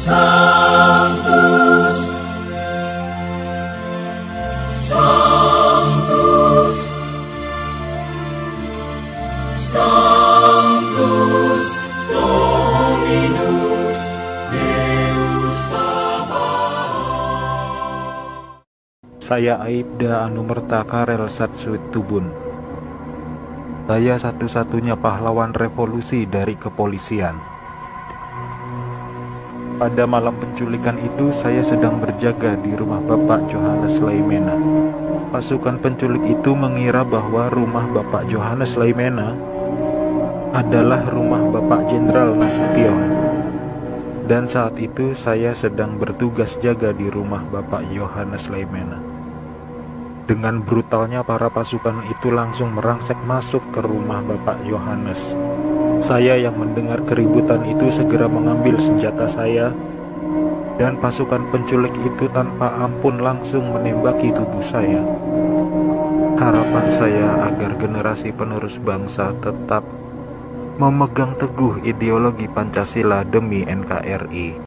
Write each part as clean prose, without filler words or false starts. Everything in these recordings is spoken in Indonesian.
Sanctus, Sanctus, Sanctus Dominus Deus Sabaoth. Saya Aibda Anumerta Karel Satsuitubun. Saya satu-satunya pahlawan revolusi dari kepolisian. Pada malam penculikan itu, saya sedang berjaga di rumah Bapak Johannes Leimena. Pasukan penculik itu mengira bahwa rumah Bapak Johannes Leimena adalah rumah Bapak Jenderal Nasution. Dan saat itu saya sedang bertugas jaga di rumah Bapak Johannes Leimena. Dengan brutalnya para pasukan itu langsung merangsek masuk ke rumah Bapak Johannes. Saya yang mendengar keributan itu segera mengambil senjata saya, dan pasukan penculik itu tanpa ampun langsung menembaki tubuh saya. Harapan saya agar generasi penerus bangsa tetap memegang teguh ideologi Pancasila demi NKRI.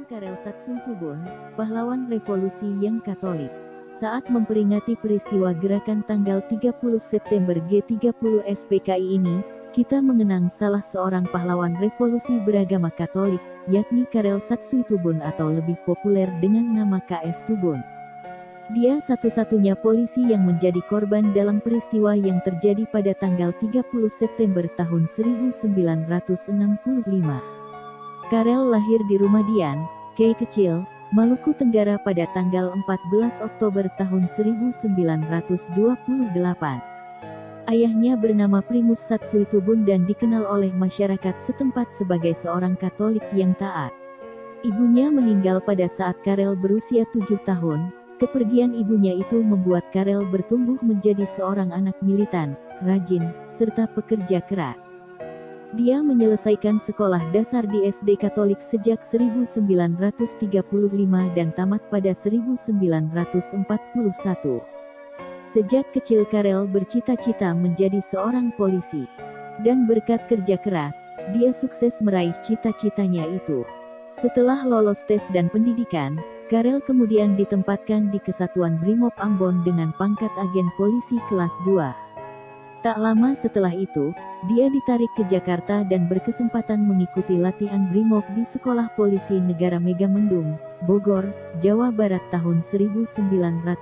Karel Satsuitubun, pahlawan revolusi yang Katolik. Saat memperingati peristiwa gerakan tanggal 30 September G30 SPKI ini, kita mengenang salah seorang pahlawan revolusi beragama Katolik, yakni Karel Satsuitubun atau lebih populer dengan nama KS Tubun. Dia satu-satunya polisi yang menjadi korban dalam peristiwa yang terjadi pada tanggal 30 September tahun 1965. Karel lahir di Rumadian, Kei Kecil, Maluku Tenggara pada tanggal 14 Oktober tahun 1928. Ayahnya bernama Primus Satsuitubun dan dikenal oleh masyarakat setempat sebagai seorang Katolik yang taat. Ibunya meninggal pada saat Karel berusia 7 tahun. Kepergian ibunya itu membuat Karel bertumbuh menjadi seorang anak militan, rajin, serta pekerja keras. Dia menyelesaikan sekolah dasar di SD Katolik sejak 1935 dan tamat pada 1941. Sejak kecil Karel bercita-cita menjadi seorang polisi. Dan berkat kerja keras, dia sukses meraih cita-citanya itu. Setelah lolos tes dan pendidikan, Karel kemudian ditempatkan di Kesatuan Brimob Ambon dengan pangkat agen polisi kelas 2. Tak lama setelah itu, dia ditarik ke Jakarta dan berkesempatan mengikuti latihan Brimob di Sekolah Polisi Negara Megamendung, Bogor, Jawa Barat tahun 1954.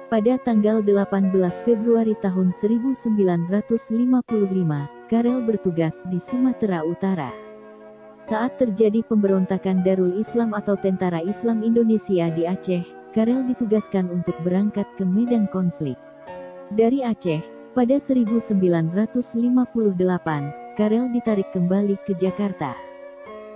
Pada tanggal 18 Februari tahun 1955, Karel bertugas di Sumatera Utara. Saat terjadi pemberontakan Darul Islam atau Tentara Islam Indonesia di Aceh, Karel ditugaskan untuk berangkat ke medan konflik. Dari Aceh, pada 1958, Karel ditarik kembali ke Jakarta.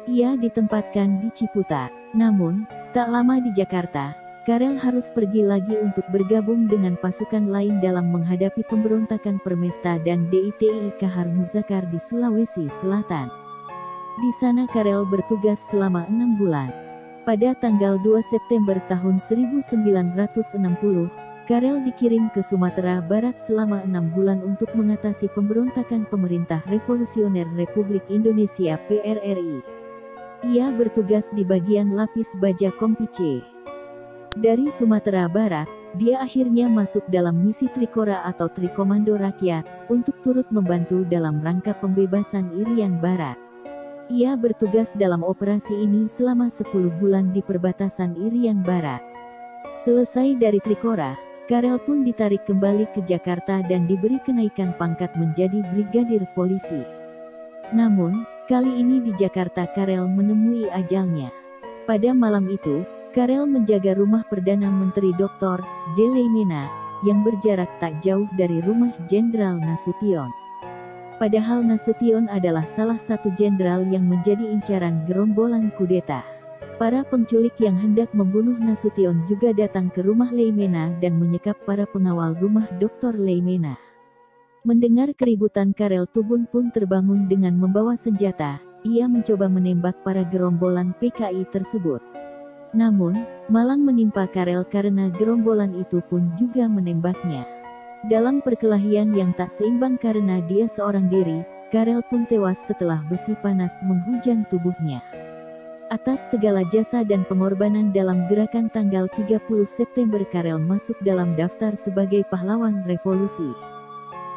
Ia ditempatkan di Ciputat. Namun, tak lama di Jakarta, Karel harus pergi lagi untuk bergabung dengan pasukan lain dalam menghadapi pemberontakan Permesta dan DITI Kahar Muzakar di Sulawesi Selatan. Di sana Karel bertugas selama 6 bulan. Pada tanggal 2 September tahun 1960, Karel dikirim ke Sumatera Barat selama 6 bulan untuk mengatasi pemberontakan Pemerintah Revolusioner Republik Indonesia PRRI. Ia bertugas di bagian lapis baja Kompice. Dari Sumatera Barat, dia akhirnya masuk dalam misi Trikora atau Trikomando Rakyat, untuk turut membantu dalam rangka pembebasan Irian Barat. Ia bertugas dalam operasi ini selama 10 bulan di perbatasan Irian Barat. Selesai dari Trikora, Karel pun ditarik kembali ke Jakarta dan diberi kenaikan pangkat menjadi brigadir polisi. Namun, kali ini di Jakarta Karel menemui ajalnya. Pada malam itu, Karel menjaga rumah Perdana Menteri Dr. J. Leimena, yang berjarak tak jauh dari rumah Jenderal Nasution. Padahal Nasution adalah salah satu jenderal yang menjadi incaran gerombolan kudeta. Para penculik yang hendak membunuh Nasution juga datang ke rumah Leimena dan menyekap para pengawal rumah Dr. Leimena. Mendengar keributan, Karel Tubun pun terbangun dengan membawa senjata. Ia mencoba menembak para gerombolan PKI tersebut. Namun, malang menimpa Karel karena gerombolan itu pun juga menembaknya. Dalam perkelahian yang tak seimbang karena dia seorang diri, Karel pun tewas setelah besi panas menghujam tubuhnya. Atas segala jasa dan pengorbanan dalam gerakan tanggal 30 September, Karel masuk dalam daftar sebagai pahlawan revolusi.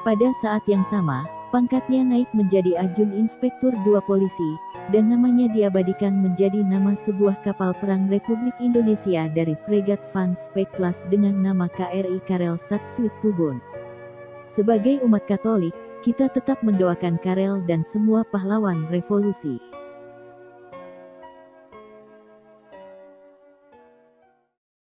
Pada saat yang sama, pangkatnya naik menjadi Ajun Inspektur 2 Polisi, dan namanya diabadikan menjadi nama sebuah kapal perang Republik Indonesia dari fregat Van Spek Class dengan nama KRI Karel Satsuit-Tubun. Sebagai umat Katolik, kita tetap mendoakan Karel dan semua pahlawan revolusi.